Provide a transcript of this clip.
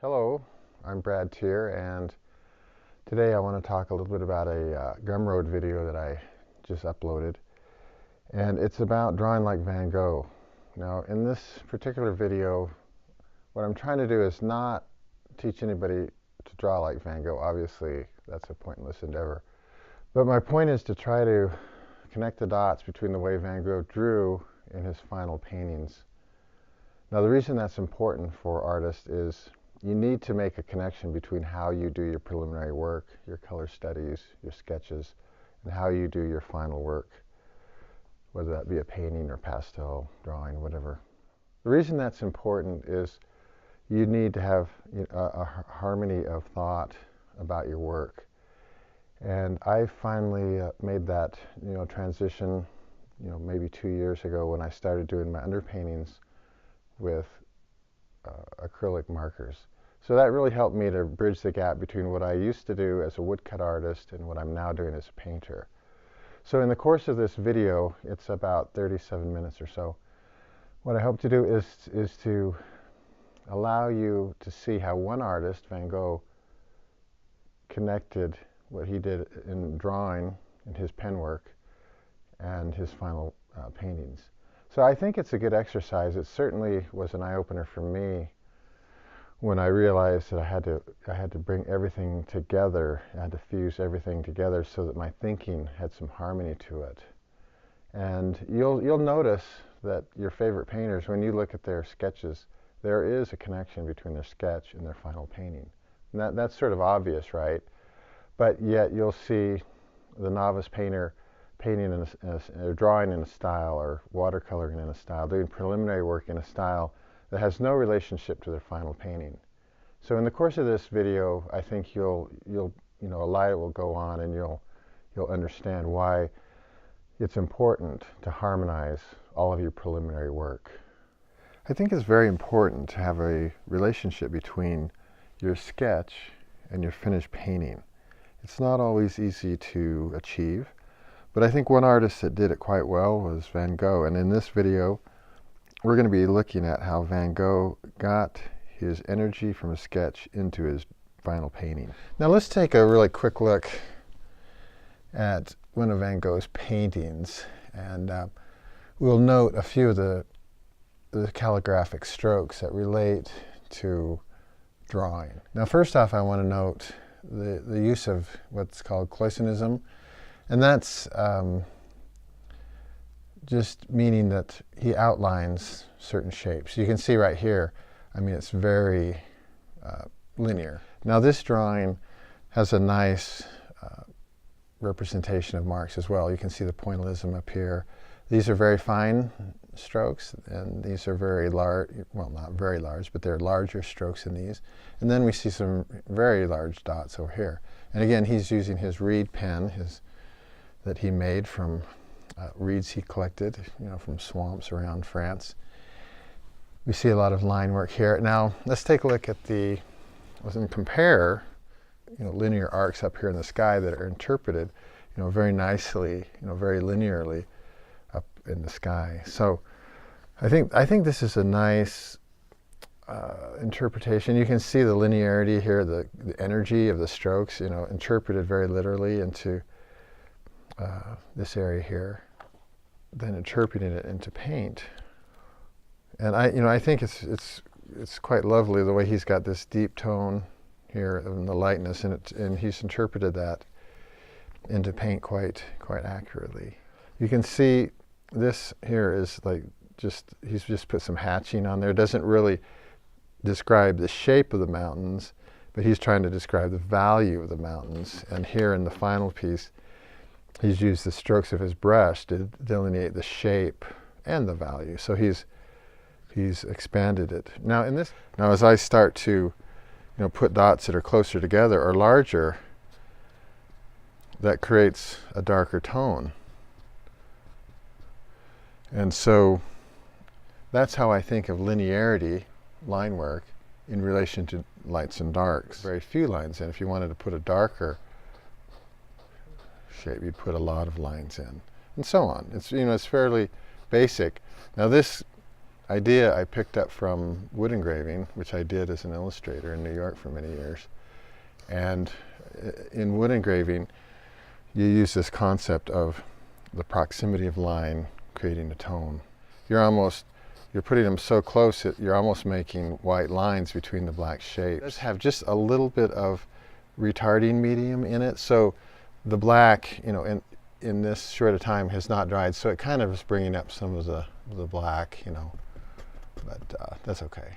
Hello, I'm Brad Tier, and today I want to talk a little bit about a Gumroad video that I just uploaded, and it's about drawing like Van Gogh. Now, in this particular video, what I'm trying to do is not teach anybody to draw like Van Gogh. Obviously, that's a pointless endeavor. But my point is to try to connect the dots between the way Van Gogh drew in his final paintings. Now, the reason that's important for artists is you need to make a connection between how you do your preliminary work, your color studies, your sketches, and how you do your final work, whether that be a painting or pastel drawing, whatever. The reason that's important is you need to have a harmony of thought about your work. And I finally made that transition maybe 2 years ago when I started doing my underpaintings with acrylic markers. So that really helped me to bridge the gap between what I used to do as a woodcut artist and what I'm now doing as a painter. So in the course of this video, it's about 37 minutes or so, what I hope to do is to allow you to see how one artist, Van Gogh, connected what he did in drawing, in his pen work, and his final paintings. So I think it's a good exercise. It certainly was an eye-opener for me when I realized that I had to bring everything together. I had to fuse everything together so that my thinking had some harmony to it. And you'll notice that your favorite painters, when you look at their sketches, there is a connection between their sketch and their final painting. And that's sort of obvious, right? But yet you'll see the novice painter painting or drawing in a style, or watercoloring in a style, doing preliminary work in a style that has no relationship to their final painting. So in the course of this video, I think a light will go on, and you'll understand why it's important to harmonize all of your preliminary work. I think it's very important to have a relationship between your sketch and your finished painting. It's not always easy to achieve, but I think one artist that did it quite well was Van Gogh. And in this video, we're going to be looking at how Van Gogh got his energy from a sketch into his final painting. Now let's take a really quick look at one of Van Gogh's paintings, and we'll note a few of the calligraphic strokes that relate to drawing. Now first off, I want to note the use of what's called cloisonnism, and that's just meaning that he outlines certain shapes. You can see right here, I mean, it's very linear. Now this drawing has a nice representation of marks as well. You can see the pointillism up here. These are very fine strokes, and these are very large, well, not very large, but they're larger strokes in these. And then we see some very large dots over here. And again, he's using his reed pen that he made from reeds he collected, from swamps around France. We see a lot of line work here. Now, let's take a look at let's compare, linear arcs up here in the sky that are interpreted, very nicely, very linearly up in the sky. So I think this is a nice interpretation. You can see the linearity here, the energy of the strokes, interpreted very literally into this area here, then interpreting it into paint. And I think it's quite lovely the way he's got this deep tone here and the lightness, and he's interpreted that into paint quite accurately. You can see this here is like he's just put some hatching on there. It doesn't really describe the shape of the mountains, but he's trying to describe the value of the mountains. And here in the final piece, he's used the strokes of his brush to delineate the shape and the value. So he's expanded it. Now as I start to put dots that are closer together or larger, that creates a darker tone. And so that's how I think of linearity, line work, in relation to lights and darks. Very few lines in. If you wanted to put a darker shape, you'd put a lot of lines in, and so on. It's fairly basic. Now this, idea I picked up from wood engraving, which I did as an illustrator in New York for many years. And in wood engraving, you use this concept of the proximity of line creating a tone. You're putting them so close that you're almost making white lines between the black shapes. It does have just a little bit of retarding medium in it, so the black, in this short a time has not dried, so it kind of is bringing up some of the black, but that's okay.